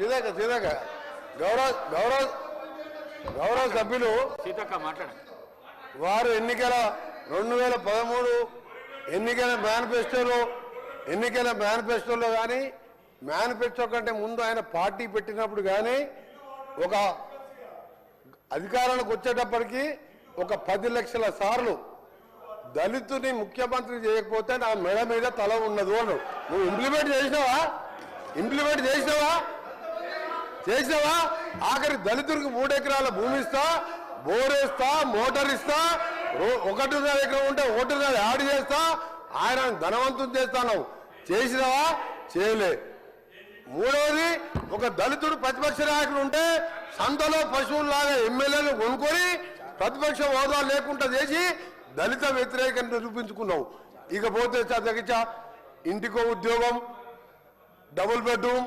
సీతక్క గౌరవ సభ్యులు సీతక్క మాట్లాడండి. వారు ఎన్నికల 2013 ఎన్నికల మేనిఫెస్టోలో కానీ మేనిఫెస్టో కంటే ముందు ఆయన పార్టీ పెట్టినప్పుడు కానీ ఒక అధికారానికి వచ్చేటప్పటికి ఒక 10 లక్షల సార్లు దళితుని ముఖ్యమంత్రి చేయకపోతే నా మెడ మీద తల ఉన్నది అను. నువ్వు ఇంప్లిమెంట్ చేసినావా? ఆఖరి దళితుడికి 3 ఎకరాల భూమి ఇస్తా, బోరేస్తా, మోటార్ ఇస్తా, 1.5 ఎకరం ఉంటే 1.5 యాడ్ చేస్తా, ఆయన ధనవంతం చేస్తాను. చేసినావా? చేయలే. మూడవది, ఒక దళితుడు ప్రతిపక్ష నాయకుడు ఉంటే సంతలో పశువులాగా ఎమ్మెల్యేలు కొనుక్కొని ప్రతిపక్ష హోదా లేకుండా చేసి దళిత వ్యతిరేకం నిరూపించుకున్నావు. ఇకపోతే తగ్గించ ఇంటికో ఉద్యోగం, డబుల్ బెడ్రూమ్,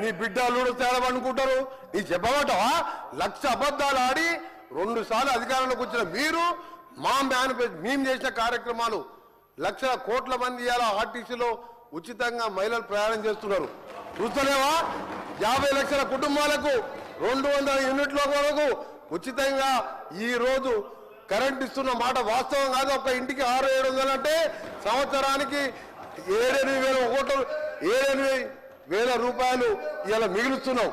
నీ బిడ్డ అల్లుడు తేడమనుకుంటారు. నీ చెప్పమంటావా? 1,00,000 అబద్ధాలు ఆడి 2 సార్లు అధికారంలోకి వచ్చిన మీరు మేము చేసిన కార్యక్రమాలు 1,00,000 కోట్ల మంది ఇవాళ ఆర్టీసీలో ఉచితంగా మహిళలు ప్రయాణం చేస్తున్నారు. చూస్తలేవా? 50 లక్షల కుటుంబాలకు 200 యూనిట్ల వరకు ఉచితంగా ఈ రోజు కరెంట్ ఇస్తున్న మాట వాస్తవం కాదు. ఒక ఇంటికి 600-700 అంటే సంవత్సరానికి 7,000 రూపాయలు ఇలా మిగులుస్తున్నాం.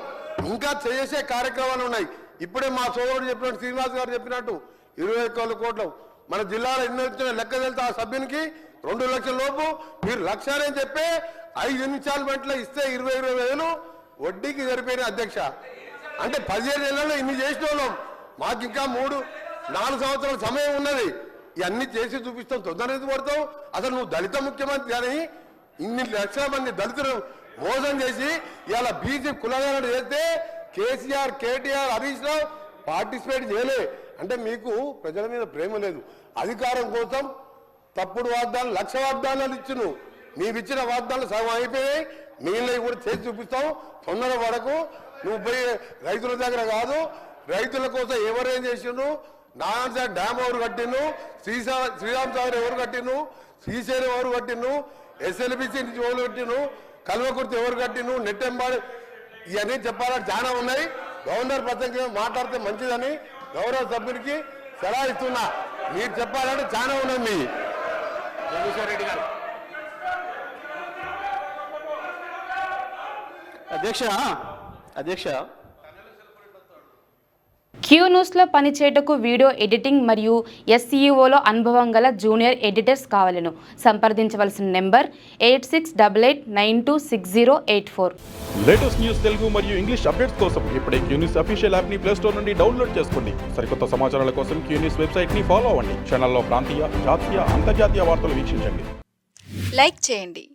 ఇంకా చేసే కార్యక్రమాలు ఉన్నాయి. ఇప్పుడే మా సోదరుడు చెప్పినట్టు, శ్రీనివాస్ గారు చెప్పినట్టు 21 కోట్లు మన జిల్లాలో ఎన్ని వచ్చిన లెక్క తెలుసు. ఆ సభ్యునికి 2 లక్షల లోపు మీరు 1,00,000 అని చెప్పి 5 ఇన్స్టాల్మెంట్లో ఇస్తే 20,000 వడ్డీకి సరిపోయిన అధ్యక్ష. అంటే 15 నెలల్లో ఇన్ని చేసిన వాళ్ళం. మాకు ఇంకా 3-4 సంవత్సరాల సమయం ఉన్నది. ఇవన్నీ చేసి చూపిస్తాం. తొందర ఎందుకు పడతావు? అసలు నువ్వు దళిత ముఖ్యమంత్రి అని ఇన్ని లక్షల మంది దళితులు మోసం చేసి ఇలా బీజేపీ కులగాలను చేస్తే కేసీఆర్, కేటీఆర్, హరీష్ రావు పార్టిసిపేట్ చేయలే. అంటే మీకు ప్రజల మీద ప్రేమ లేదు. అధికారం కోసం తప్పుడు వాగ్దానాలు, 1,00,000 వాగ్దానాలు ఇచ్చును. నీవిచ్చిన వాగ్దానాలు సగం అయిపోయాయి. మిగిలినవి కూడా చేసి చూపిస్తాం. తొందర వరకు నువ్వు పోయి రైతుల దగ్గర కాదు, రైతుల కోసం ఎవరేం చేసిండు, నారాయణ డ్యామ్ ఎవరు కట్టిండు, శ్రీరామ్ సాగర్ ఎవరు కట్టిండు, శ్రీశైలం ఎవరు కట్టిండు, SLBC నుంచి ఎవరు కట్టిండు, కల్వకుర్తి ఎవరు కట్టిండు, నెట్టెంబాడు, ఇవన్నీ చెప్పాలని చాలా ఉన్నాయి. గవర్నర్ ప్రసంగం మాట్లాడితే మంచిదని గౌరవ సభ్యునికి సలహా ఇస్తున్నా. మీరు చెప్పాలంటే చాలా ఉన్నాయి. మీ జగదీశ్వర్ రెడ్డి గారు. అధ్యక్ష క్యూ న్యూస్లో పనిచేయటకు వీడియో ఎడిటింగ్ మరియు SEOలో అనుభవం గల జూనియర్ ఎడిటర్స్ కావాలను. సంప్రదించవలసిన నెంబర్ 8688926084. లేటెస్ట్ న్యూస్ తెలుగు మరియు ఇంగ్లీష్ అప్డేట్స్ కోసం ఇప్పుడే క్యూ న్యూస్ అఫీషియల్ యాప్ ని ప్లే స్టోర్ నుండి డౌన్లోడ్ చేసుకోండి. సరికొత్త సమాచారాల కోసం క్యూ న్యూస్ వెబ్సైట్ ని ఫాలో అవ్వండి. ఛానల్లో ప్రాంతీయ, జాతీయ, అంతర్జాతీయ వార్తలు వీక్షించండి. లైక్ చేయండి,